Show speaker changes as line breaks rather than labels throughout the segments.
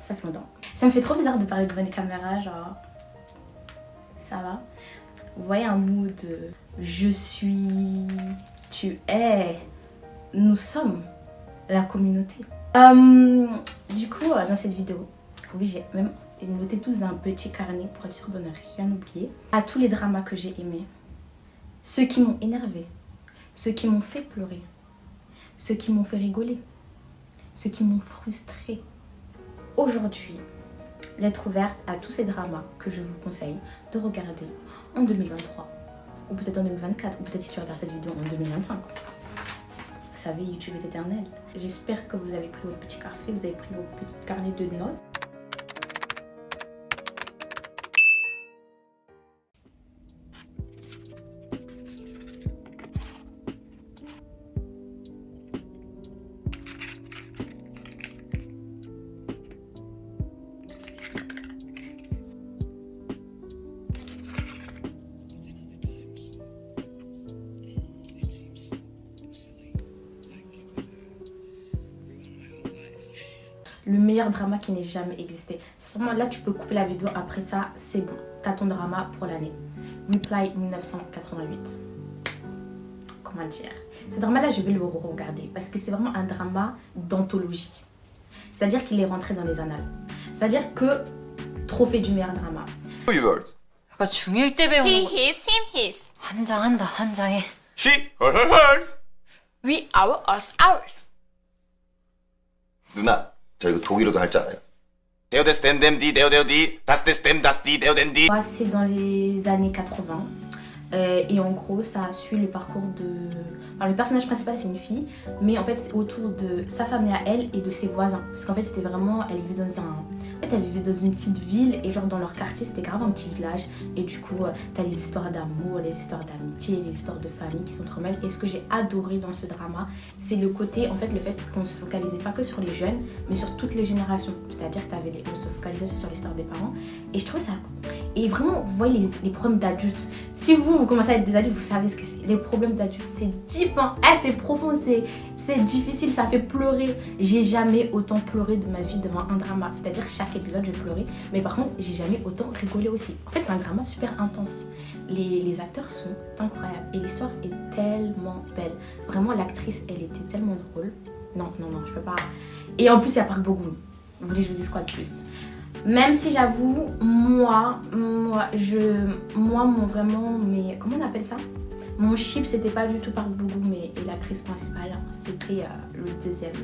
ça fait longtemps. Ça me fait trop bizarre de parler devant une caméra, genre... Ça va? Vous voyez un mood je suis, tu es, nous sommes la communauté. Du coup, dans cette vidéo, oui, j'ai même noté tous un petit carnet pour être sûre de ne rien oublier. À tous les dramas que j'ai aimés, ceux qui m'ont énervé, ceux qui m'ont fait pleurer, ceux qui m'ont fait rigoler, ceux qui m'ont frustré. Aujourd'hui, lettre ouverte à tous ces dramas que je vous conseille de regarder en 2023 ou peut-être en 2024 ou peut-être si tu regardes cette vidéo en 2025. Vous savez, YouTube est éternel. J'espère que vous avez pris votre petit café, vous avez pris votre petit carnet de notes. Le meilleur drama qui n'ait jamais existé. Seulement là, tu peux couper la vidéo. Après ça, c'est bon. T'as ton drama pour l'année. Reply 1988. Comment dire? Ce drama-là, je vais le regarder parce que c'est vraiment un drama d'anthologie. C'est-à-dire qu'il est rentré dans les annales. C'est-à-dire que trophée du meilleur drama.
아까 중1 때 배운
He,
거.
his, him, his.
한장한다 한장해.
She, hers.
We, our, us, ours.
누나, 저 이거 독일어도 할 줄 알아요. 데오데스 덴뎀디 데오데오디 다스데스 뎀 다스디 데오덴디.
C'est dans les années 80. Et en gros, ça suit le parcours de... Enfin, le personnage principal, c'est une fille, mais en fait, c'est autour de sa famille à elle et de ses voisins. Parce qu'en fait, c'était vraiment... Elle vivait dans un... En fait, elle vivait dans une petite ville et genre dans leur quartier, c'était grave un petit village. Et du coup, t'as les histoires d'amour, les histoires d'amitié, les histoires de famille qui s'entremêlent. Et ce que j'ai adoré dans ce drama, c'est le côté, en fait, le fait qu'on se focalisait pas que sur les jeunes, mais sur toutes les générations. C'est-à-dire on se focalisait aussi sur l'histoire des parents. Et je trouvais ça... Et vraiment, vous voyez les problèmes d'adultes. Si vous commencez à être des adultes, vous savez ce que c'est. Les problèmes d'adultes, c'est deep, hein. C'est profond, c'est difficile, ça fait pleurer. J'ai jamais autant pleuré de ma vie devant un drama. C'est-à-dire chaque épisode, je pleurais. Mais par contre, j'ai jamais autant rigolé aussi. En fait, c'est un drama super intense. Les acteurs sont incroyables. Et l'histoire est tellement belle. Vraiment, l'actrice, elle était tellement drôle. Non, je peux pas. Et en plus, il y a Park Bo-gum. Vous voulez que je vous dise quoi de plus? Même si j'avoue, moi, vraiment, mais comment on appelle ça? Mon chip, c'était pas du tout Park Bo-gum et l'actrice principale, c'était le deuxième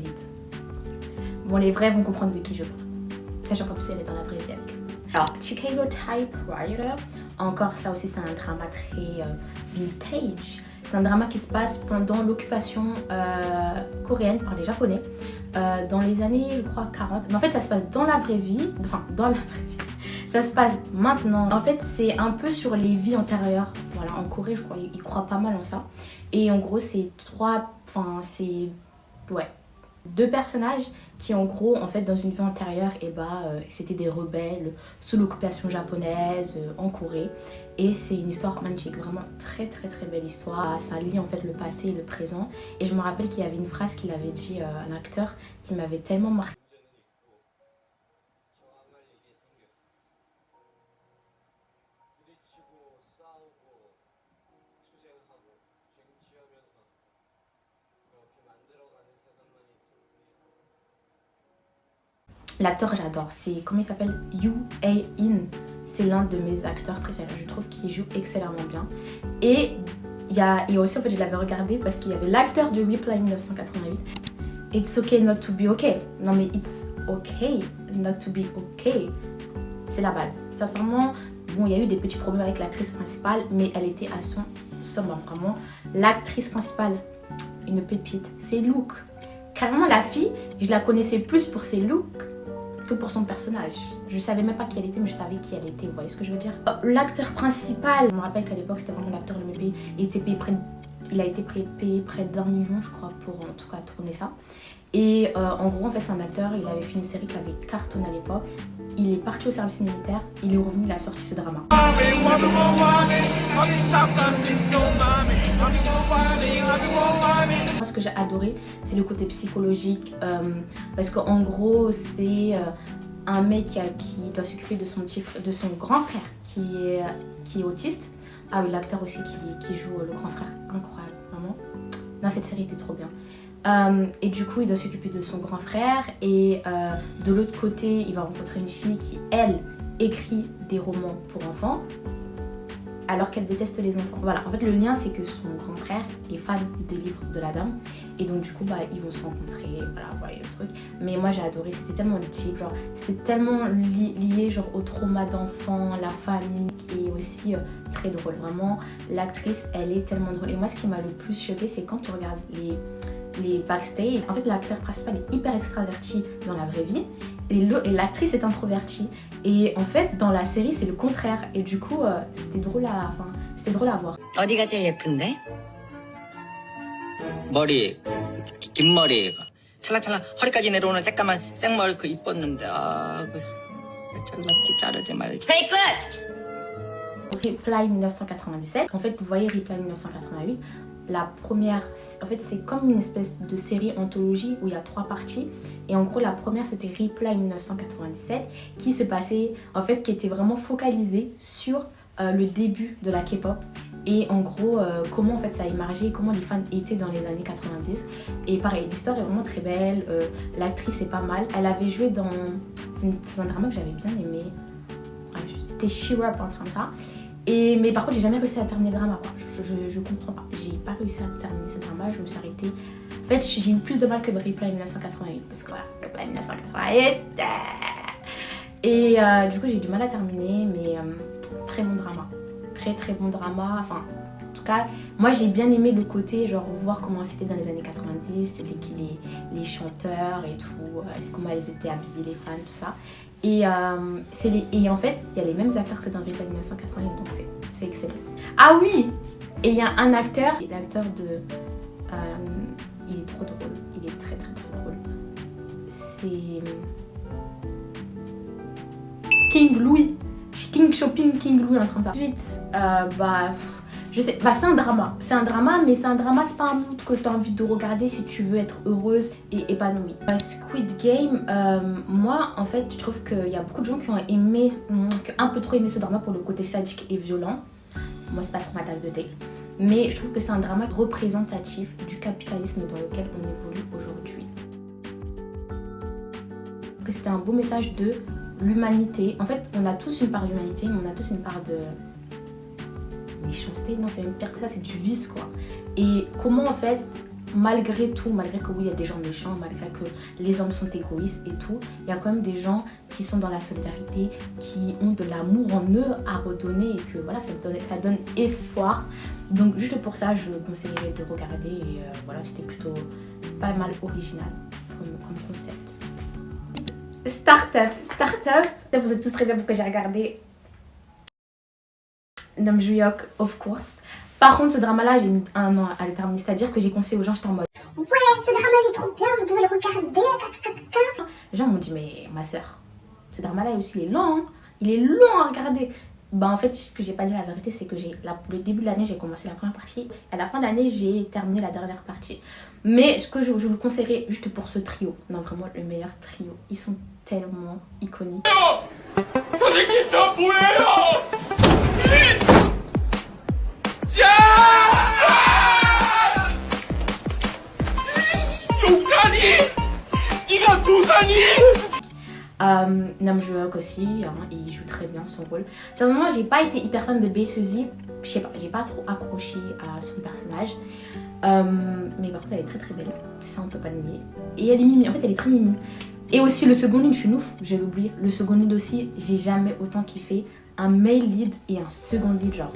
lead. Bon, les vrais vont comprendre de qui je parle, sachant qu'en plus elle est dans la vraie vie avec eux. Alors, Chicago Typewriter, encore ça aussi, c'est un drama très vintage. C'est un drama qui se passe pendant l'occupation coréenne par les Japonais dans les années, je crois, 40. Mais en fait, ça se passe dans la vraie vie. Enfin, dans la vraie vie. Ça se passe maintenant. En fait, c'est un peu sur les vies antérieures. Voilà, en Corée, je crois, ils croient pas mal en ça. Et en gros, c'est deux personnages qui en gros en fait dans une vie antérieure c'était des rebelles sous l'occupation japonaise en Corée et c'est une histoire magnifique, vraiment très très très belle histoire. Ça lie en fait le passé et le présent et je me rappelle qu'il y avait une phrase qu'il avait dit à l'acteur qui m'avait tellement marqué. L'acteur, j'adore. C'est, comment il s'appelle? Yoo Hae-in. C'est l'un de mes acteurs préférés. Je trouve qu'il joue excellemment bien. Et aussi, en fait, je l'avais regardé parce qu'il y avait l'acteur de Reply 1988. It's okay not to be okay. Non, mais it's okay not to be okay. C'est la base. Sincèrement, bon, il y a eu des petits problèmes avec l'actrice principale, mais elle était à son summum. Vraiment, l'actrice principale, une pépite. Ses looks. Carrément, la fille, je la connaissais plus pour ses looks que pour son personnage. Je savais même pas qui elle était, mais je savais qui elle était, vous voyez ce que je veux dire? L'acteur principal, je me rappelle qu'à l'époque c'était vraiment l'acteur le mieux payé, il a été payé près d'1 million je crois pour en tout cas tourner ça. Et en gros, en fait, c'est un acteur, il avait fait une série qui avait cartonné à l'époque. Il est parti au service militaire, il est revenu, il a sorti ce drama. Moi, ce que j'ai adoré, c'est le côté psychologique, parce qu'en gros, c'est un mec qui doit s'occuper de son grand frère qui est autiste. Ah oui, l'acteur aussi qui joue le grand frère, incroyable, vraiment. Dans cette série, était trop bien. Et du coup, il doit s'occuper de son grand frère. Et de l'autre côté, il va rencontrer une fille qui, elle, écrit des romans pour enfants, alors qu'elle déteste les enfants. Voilà, en fait, le lien, c'est que son grand frère est fan des livres de la dame. Et donc, du coup, bah, ils vont se rencontrer, voilà, vous voyez le truc. Mais moi, j'ai adoré, c'était tellement deep, genre, c'était tellement lié, genre, au trauma d'enfant, la famille, et aussi très drôle. Vraiment, l'actrice, elle est tellement drôle. Et moi, ce qui m'a le plus choqué, c'est quand tu regardes les backstage. En fait, l'acteur principal est hyper extraverti dans la vraie vie et l'actrice est introvertie. Et en fait, dans la série, c'est le contraire. Et du coup, c'était drôle à voir.
어디가 제일 예쁜데? 머리, 긴 머리, 찰랑찰랑 허리까지 내려오는 새까만 생머리 그 이뻤는데 잘랐지 자르지 말지. Hey, good.
Reply 1997. En fait, vous voyez Reply 1988. La première, en fait, c'est comme une espèce de série anthologie où il y a 3 parties. Et en gros, la première, c'était Reply 1997, qui se passait, en fait, qui était vraiment focalisée sur le début de la K-pop. Et en gros, comment en fait ça a émergé, comment les fans étaient dans les années 90. Et pareil, l'histoire est vraiment très belle, l'actrice est pas mal. Elle avait joué dans... C'est un drama que j'avais bien aimé. Ouais, c'était She-Up, un truc comme ça. Mais par contre, j'ai jamais réussi à terminer le drama, quoi. Je comprends pas. J'ai pas réussi à terminer ce drama, je me suis arrêtée. En fait, j'ai eu plus de mal que de Reply 1988. Parce que voilà, Reply 1988. Et du coup, j'ai eu du mal à terminer, mais très bon drama. Très très bon drama. Enfin, en tout cas, moi j'ai bien aimé le côté, genre, voir comment c'était dans les années 90, c'était qui les chanteurs et tout, comment elles étaient habillées, les fans, tout ça. Et en fait, il y a les mêmes acteurs que dans Reply 1988, donc c'est excellent. Ah oui! Et il y a un acteur, l'acteur de... il est trop drôle, il est très très très drôle. C'est... King Louis. King Shopping, King Louis, un truc comme ça. Ensuite, je sais, c'est un drama. C'est un drama, mais c'est pas un mood que tu as envie de regarder si tu veux être heureuse et épanouie. Squid Game, moi, en fait, je trouve qu'il y a beaucoup de gens qui ont aimé, qui ont un peu trop aimé ce drama pour le côté sadique et violent. Moi, c'est pas trop ma tasse de thé. Mais je trouve que c'est un drama représentatif du capitalisme dans lequel on évolue aujourd'hui. C'était un beau message de l'humanité. En fait, on a tous une part d'humanité, mais on a tous une part de méchanceté. Non, c'est même pire que ça, c'est du vice, quoi. Et comment, en fait, malgré tout, malgré que oui, il y a des gens méchants, malgré que les hommes sont égoïstes et tout, il y a quand même des gens qui sont dans la solidarité, qui ont de l'amour en eux à redonner et que voilà, ça donne espoir. Donc, juste pour ça, je conseillerais de regarder et voilà, c'était plutôt pas mal original comme concept. Startup, vous êtes tous très bien pourquoi j'ai regardé Nam Joo-hyuk, of course. Par contre, ce drama-là, j'ai mis 1 an à le terminer, c'est-à-dire que j'ai conseillé aux gens, j'étais en mode ouais, ce drama il est trop bien, vous devez le regarder. Les gens m'ont dit, mais ma soeur, ce drama-là aussi, il est long, hein. Il est long à regarder. Bah en fait, ce que j'ai pas dit la vérité, c'est que le début de l'année, j'ai commencé la première partie. À la fin de l'année, j'ai terminé la dernière partie. Mais ce que je vous conseillerais, juste pour ce trio, non vraiment le meilleur trio, ils sont tellement iconiques.
선생님 저 뭐예요? 용산이? 네가 두산이?
Nam Joo-hyuk aussi, hein, il joue très bien son rôle. Sincèrement, j'ai pas été hyper fan de Bae Suzy, je sais pas, j'ai pas trop accroché à son personnage. Mais par contre, elle est très très belle, ça on peut pas le nier. Et elle est mimi, en fait elle est très mimi. Et aussi le second lead, je suis ouf, j'ai oublié. Le second lead aussi, j'ai jamais autant kiffé un male lead et un second lead, genre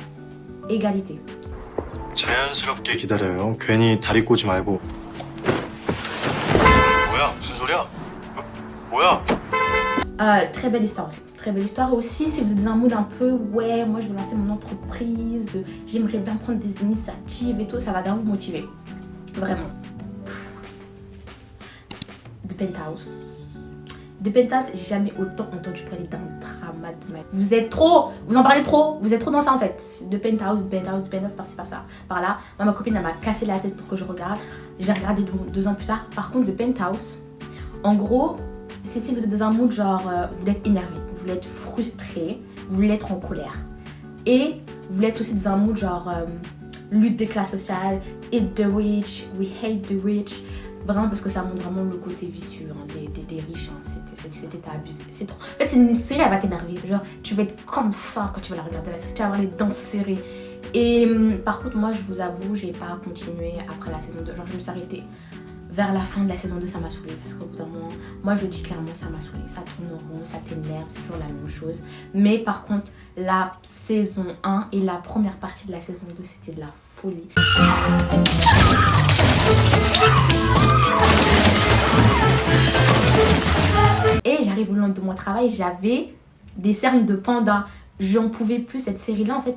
égalité.
자연스럽게 기다려요. 괜히 다리 꼬지 말고. 뭐야? 무슨 소리야? 뭐야?
Très belle histoire aussi. Très belle histoire aussi si vous êtes dans un mood un peu ouais, moi je veux lancer mon entreprise, j'aimerais bien prendre des initiatives et tout, ça va grave vous motiver. Vraiment. Penthouse. De Penthouse, j'ai jamais autant entendu parler d'un drama de ma vie. Vous êtes trop, vous en parlez trop, vous êtes trop dans ça en fait. De Penthouse, par-ci, par-ça, par-là. Moi, ma copine, elle m'a cassé la tête pour que je regarde. J'ai regardé 2 ans plus tard. Par contre, de Penthouse, en gros, c'est si vous êtes dans un mood genre, vous voulez être énervé, vous voulez être frustré, vous voulez être en colère. Et vous voulez être aussi dans un mood genre, lutte des classes sociales, hate the rich, we hate the rich. Vraiment parce que ça montre vraiment le côté vicieux hein, des riches. Hein. C'était abusé. C'est trop. En fait, c'est une série, elle va t'énerver. Genre, tu vas être comme ça quand tu vas la regarder. La série, tu vas avoir les dents serrées. Et par contre, moi, je vous avoue, j'ai pas continué après la saison 2. Genre, je me suis arrêtée vers la fin de la saison 2, ça m'a saoulée. Parce qu'au bout d'un moment, moi, je le dis clairement, ça m'a saoulée. Ça tourne rond, ça t'énerve, c'est toujours la même chose. Mais par contre, la saison 1 et la première partie de la saison 2, c'était de la folie. Et j'arrive au lendemain de mon travail, j'avais des cernes de panda. J'en pouvais plus cette série-là. En fait,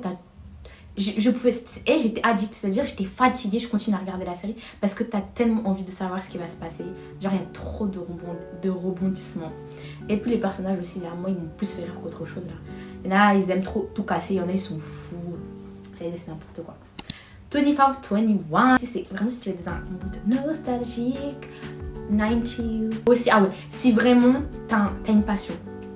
j'étais addict, c'est-à-dire j'étais fatiguée, je continue à regarder la série parce que t'as tellement envie de savoir ce qui va se passer. Genre, il y a trop de rebondissements. Et puis les personnages aussi, là, moi, ils m'ont plus fait rire qu'autre chose. Là. Et là, ils aiment trop tout casser, il y en a, ils sont fous. Allez, c'est n'importe quoi. 25-21, c'est vraiment si tu es dans un mood nostalgique, 90s. Aussi, ah ouais, si vraiment t'as une passion,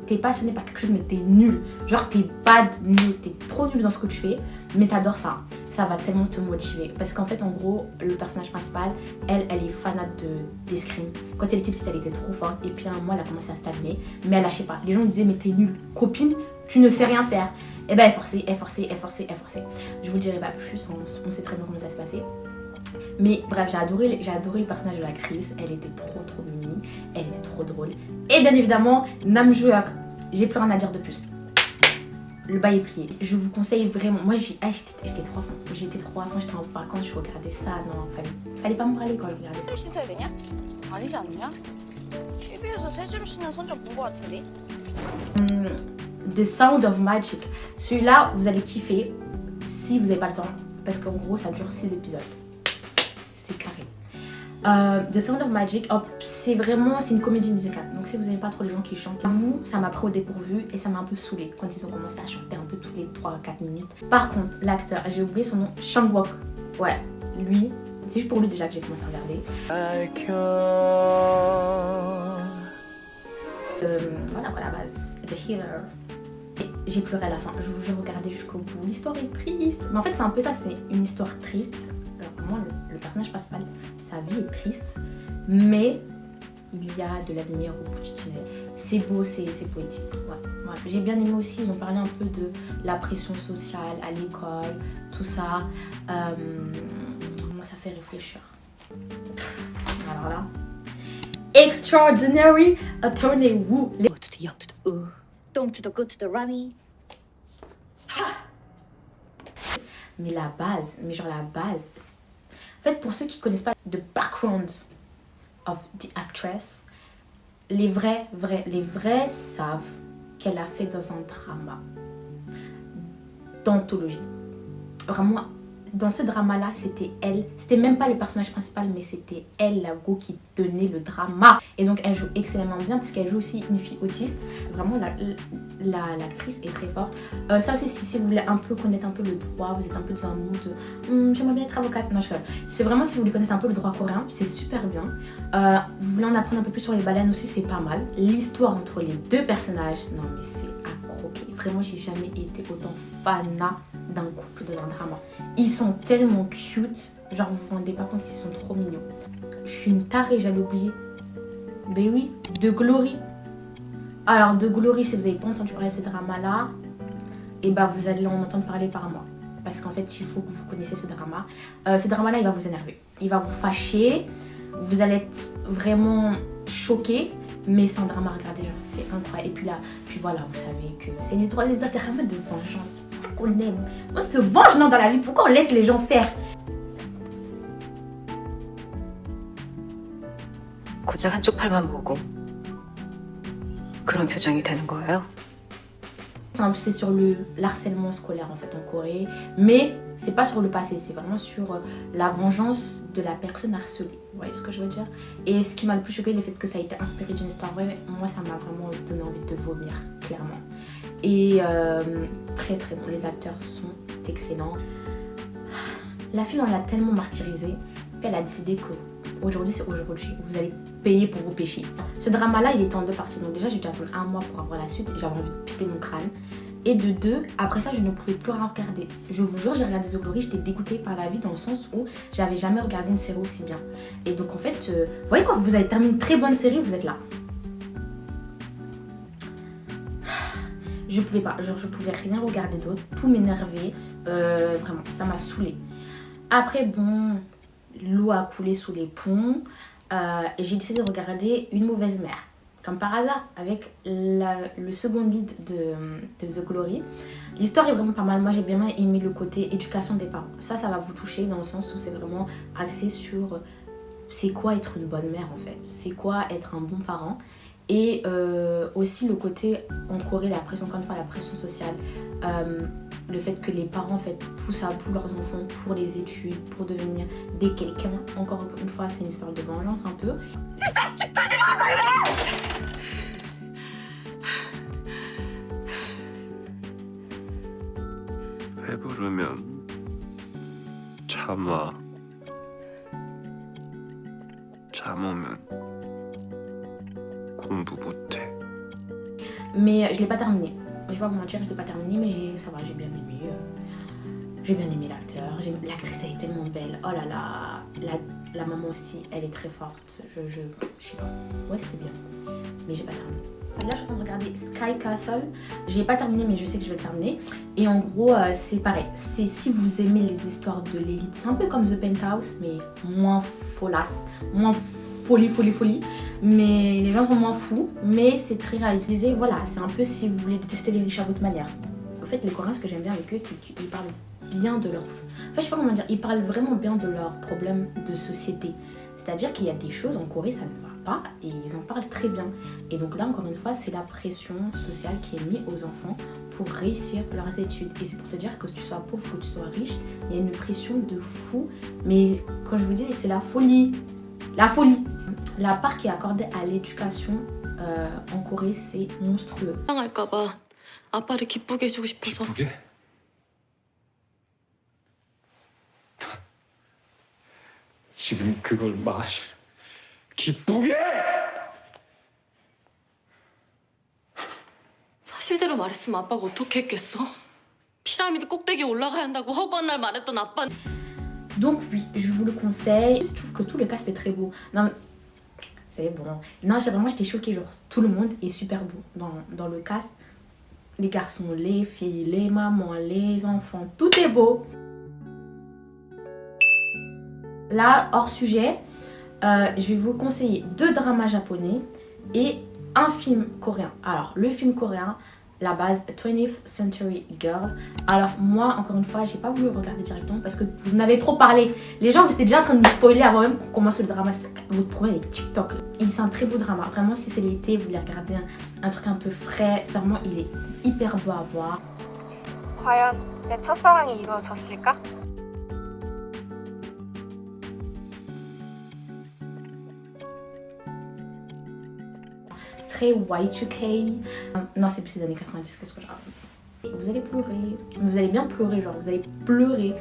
t'es passionné par quelque chose mais t'es nul, genre t'es bad nul, t'es trop nul dans ce que tu fais, mais t'adores ça, ça va tellement te motiver. Parce qu'en fait, en gros, le personnage principal, elle est fanate d'escrime. Quand elle était petite, elle était trop forte et puis à un moment, elle a commencé à stagner, mais elle lâchait pas. Les gens lui disaient, mais t'es nul, copine, tu ne sais rien faire. Et ben elle forçait. Je vous dirai pas plus, on sait très bien comment ça se passait. Mais bref, j'ai adoré le personnage de la Chris. Elle était trop mimi, elle était trop drôle. Et bien évidemment, Nam Jo-hyuk, j'ai plus rien à dire de plus. Le bail est plié. Je vous conseille vraiment. Moi j'étais trop à fond. J'étais en vacances, je regardais ça. Non, fallait pas me parler quand je regardais ça.
씻어야 되냐? 아니지 않느냐? TV에서 세제로 씻는 선전 본 거 같은데?
The Sound of Magic. Celui-là, vous allez kiffer si vous n'avez pas le temps. Parce qu'en gros, ça dure 6 épisodes. C'est carré. The Sound of Magic, c'est une comédie musicale. Donc si vous n'aimez pas trop les gens qui chantent, vous, ça m'a pris au dépourvu et ça m'a un peu saoulée quand ils ont commencé à chanter un peu toutes les 3-4 minutes. Par contre, l'acteur, j'ai oublié son nom, Sang-wook. Ouais, lui, c'est juste pour lui déjà que j'ai commencé à regarder. Voilà quoi la base. The Healer. Et j'ai pleuré à la fin, je regardais jusqu'au bout. L'histoire est triste. Mais en fait, c'est un peu ça, c'est une histoire triste. Alors, moi, le personnage principal, sa vie est triste. Mais il y a de la lumière au bout du tunnel. C'est beau, c'est poétique. Ouais, voilà. J'ai bien aimé aussi, ils ont parlé un peu de la pression sociale à l'école, tout ça. Moi, ça fait réfléchir. Alors là. Extraordinary Attorney Woo.
Go to the young to the don't to the good to the rummy.
Mais la base, en fait, pour ceux qui connaissent pas the background of the actress, les vrais savent qu'elle a fait dans un drama d'anthologie. Vraiment, dans ce drama-là, c'était elle. C'était même pas le personnage principal, mais c'était elle, la go, qui tenait le drama. Et donc, elle joue excellemment bien, parce qu'elle joue aussi une fille autiste. Vraiment, l'actrice est très forte. Ça aussi, si vous voulez un peu connaître un peu le droit, vous êtes un peu dans un mood, j'aimerais bien être avocate. Non, je rigole. C'est vraiment si vous voulez connaître un peu le droit coréen, c'est super bien. Vous voulez en apprendre un peu plus sur les baleines aussi, c'est pas mal. L'histoire entre les deux personnages, non mais c'est à croquer. Vraiment, j'ai jamais été autant fanat d'un couple dans un drama. Ils sont tellement cute, genre vous vous rendez pas compte, ils sont trop mignons. Je suis une tarée, j'allais oublier. Ben oui, de Glory. Alors de Glory, si vous n'avez pas entendu parler de ce drama là, et bah vous allez en entendre parler par moi. Parce qu'en fait, il faut que vous connaissiez ce drama. Ce drama là, il va vous énerver. Il va vous fâcher. Vous allez être vraiment choqués. Mais c'est un drama à regarder, genre c'est incroyable. Et puis là, puis voilà, vous savez que c'est des dramas de vengeance. C'est ça qu'on aime. On se venge non dans la vie. Pourquoi on laisse les gens faire?
고작 한쪽 팔만 보고 그런 표정이 되는 거예요?
C'est sur le harcèlement scolaire en fait en Corée, mais c'est pas sur le passé, c'est vraiment sur la vengeance de la personne harcelée. Vous voyez ce que je veux dire? Et ce qui m'a le plus choqué, le fait que ça a été inspiré d'une histoire vraie, moi ça m'a vraiment donné envie de vomir, clairement. Et très très bon, les acteurs sont excellents. La fille on l'a tellement martyrisée, puis elle a décidé que aujourd'hui c'est aujourd'hui, vous allez payer pour vos péchés. Ce drama là il était en 2 parties, donc déjà j'ai dû attendre 1 mois pour avoir la suite et j'avais envie de péter mon crâne. Et de 2, après ça je ne pouvais plus rien regarder. Je vous jure, j'ai regardé The Glory, j'étais dégoûtée par la vie dans le sens où j'avais jamais regardé une série aussi bien. Et donc en fait, vous voyez quand vous avez terminé une très bonne série, vous êtes là. Je pouvais pas, genre je pouvais rien regarder d'autre, tout m'énervait, vraiment, ça m'a saoulée. Après bon, l'eau a coulé sous les ponts et j'ai décidé de regarder Une mauvaise mère. Comme par hasard, avec le second lead de The Glory. L'histoire est vraiment pas mal. Moi, j'ai bien aimé le côté éducation des parents. Ça va vous toucher dans le sens où c'est vraiment axé sur c'est quoi être une bonne mère en fait. C'est quoi être un bon parent. Et aussi le côté en Corée, la pression, encore une fois, la pression sociale. Le fait que les parents en fait poussent à bout leurs enfants pour les études, pour devenir des quelqu'un. Encore une fois, c'est une histoire de vengeance un peu.
해보려면 참아. 참으면 공부 못해.
Mais je l'ai pas terminé. Je vais pas vous mentir, je l'ai pas terminé, mais ça va, j'ai bien aimé. J'ai bien aimé l'acteur. L'actrice, elle est tellement belle. Oh là là. La maman aussi, elle est très forte. Je sais pas. Ouais, c'était bien. Mais j'ai pas terminé. Là, je suis en train de regarder Sky Castle. J'ai pas terminé, mais je sais que je vais le terminer. Et en gros, c'est pareil. C'est si vous aimez les histoires de l'élite. C'est un peu comme The Penthouse, mais moins folasse. Moins folie. Mais les gens sont moins fous. Mais c'est très réaliste. Voilà, c'est un peu si vous voulez détester les riches à votre manière. En fait, les Coréens, ce que j'aime bien avec eux, c'est qu'ils parlent bien de leur... Enfin, je sais pas comment dire. Ils parlent vraiment bien de leurs problèmes de société. C'est-à-dire qu'il y a des choses en Corée, ça ne va pas et ils en parlent très bien. Et donc là, encore une fois, c'est la pression sociale qui est mise aux enfants pour réussir leurs études. Et c'est pour te dire que tu sois pauvre, que tu sois riche, il y a une pression de fou. Mais quand je vous dis, c'est la folie. La folie. La part qui est accordée à l'éducation en Corée, c'est monstrueux.
할까봐 아빠를 기쁘게 해주고 싶어서.
기쁘게? 지금 그걸 기쁘게?
사실대로 말했으면 아빠가 어떻게 했겠어? 피라미드 꼭대기에 올라가야 한다고 허구한 날 말했던 아빠.
Donc oui, je vous le conseille. Je trouve que tout le cast est très beau. Non, c'est bon. Non, vraiment, j'étais choquée. Genre, tout le monde est super beau dans le cast. Les garçons, les filles, les mamans, les enfants, tout est beau. Là, hors sujet, je vais vous conseiller 2 dramas japonais et un film coréen. Alors, le film coréen, la base 20th Century Girl. Alors, moi, encore une fois, j'ai pas voulu le regarder directement parce que vous en avez trop parlé. Les gens, vous étiez déjà en train de me spoiler avant même qu'on commence le drama. C'est votre problème avec TikTok. C'est un très beau drama. Vraiment, si c'est l'été, vous voulez regarder un truc un peu frais, vraiment, il est hyper beau à voir.
과연 내 첫사랑이 이루어졌을까?
Très Y2K. Non, c'est plus les années 90, qu'est-ce que je raconte. Vous allez pleurer. Vous allez bien pleurer, genre, vous allez pleurer.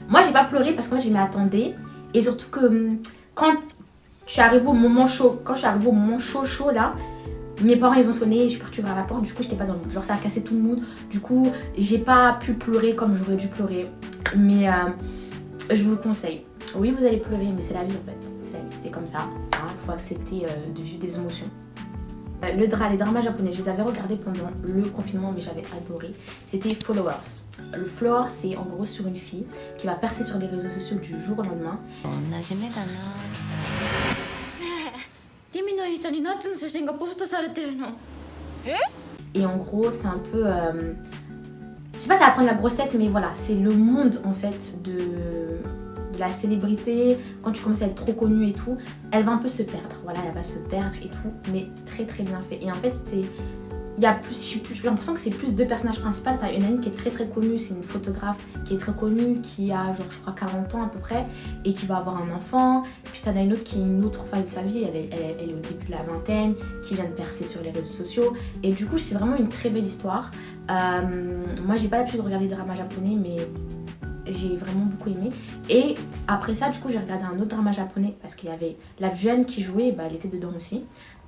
Moi, j'ai pas pleuré parce que moi, je m'y attendais. Et surtout que quand je suis arrivée au moment chaud, chaud là, mes parents ils ont sonné, je suis partie vers la porte, du coup j'étais pas dans le mood. Genre ça a cassé tout le mood. Du coup, j'ai pas pu pleurer comme j'aurais dû pleurer. Mais je vous le conseille. Oui, vous allez pleurer, mais c'est la vie en fait. C'est la vie, c'est comme ça. Il faut accepter de vivre des émotions. Les dramas japonais, je les avais regardés pendant le confinement, mais j'avais adoré. C'était Followers. Le Flower, c'est en gros sur une fille qui va percer sur les réseaux sociaux du jour au lendemain. Et en gros, c'est un peu... je sais pas qu'à prendre la grosse tête, mais voilà, c'est le monde en fait de la célébrité, quand tu commences à être trop connue et tout, elle va un peu se perdre. Voilà, elle va se perdre et tout, mais très très bien fait. Et en fait, il y a plus, j'ai l'impression que c'est plus deux personnages principaux. T'as une qui est très très connue, c'est une photographe qui est très connue, qui a genre je crois 40 ans à peu près et qui va avoir un enfant. Et puis t'en as une autre qui est une autre phase de sa vie, elle est au début de la vingtaine, qui vient de percer sur les réseaux sociaux. Et du coup c'est vraiment une très belle histoire. Moi j'ai pas l'habitude de regarder des dramas japonais, mais j'ai vraiment beaucoup aimé. Et après ça du coup j'ai regardé un autre drama japonais parce qu'il y avait la jeune qui jouait, bah, elle était dedans aussi.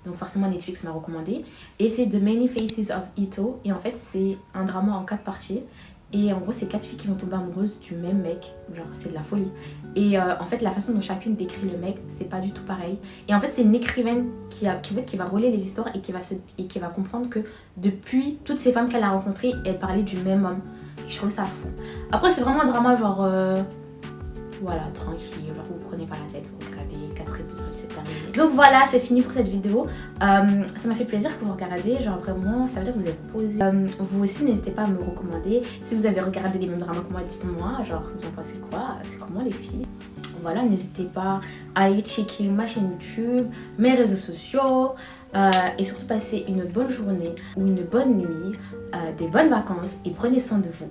Donc forcément Netflix m'a recommandé. Et c'est The Many Faces of Ito. Et en fait c'est un drama en 4 parties. Et en gros c'est 4 filles qui vont tomber amoureuses du même mec. Genre c'est de la folie. Et en fait la façon dont chacune décrit le mec c'est pas du tout pareil. Et en fait c'est une écrivaine qui va relayer les histoires et qui va comprendre que depuis toutes ces femmes qu'elle a rencontrées, elle parlait du même homme. Et je trouve ça fou. Après c'est vraiment un drama genre... voilà, tranquille, genre vous prenez pas la tête, vous regardez 4 épisodes, c'est terminé. Donc voilà, c'est fini pour cette vidéo. Ça m'a fait plaisir que vous regardiez, genre vraiment, ça veut dire que vous êtes posé. Vous aussi, n'hésitez pas à me recommander. Si vous avez regardé les mêmes dramas que moi, dites-moi, genre vous en pensez quoi? C'est comment les filles? Voilà, n'hésitez pas à aller checker ma chaîne YouTube, mes réseaux sociaux. Et surtout passez une bonne journée ou une bonne nuit, des bonnes vacances et prenez soin de vous.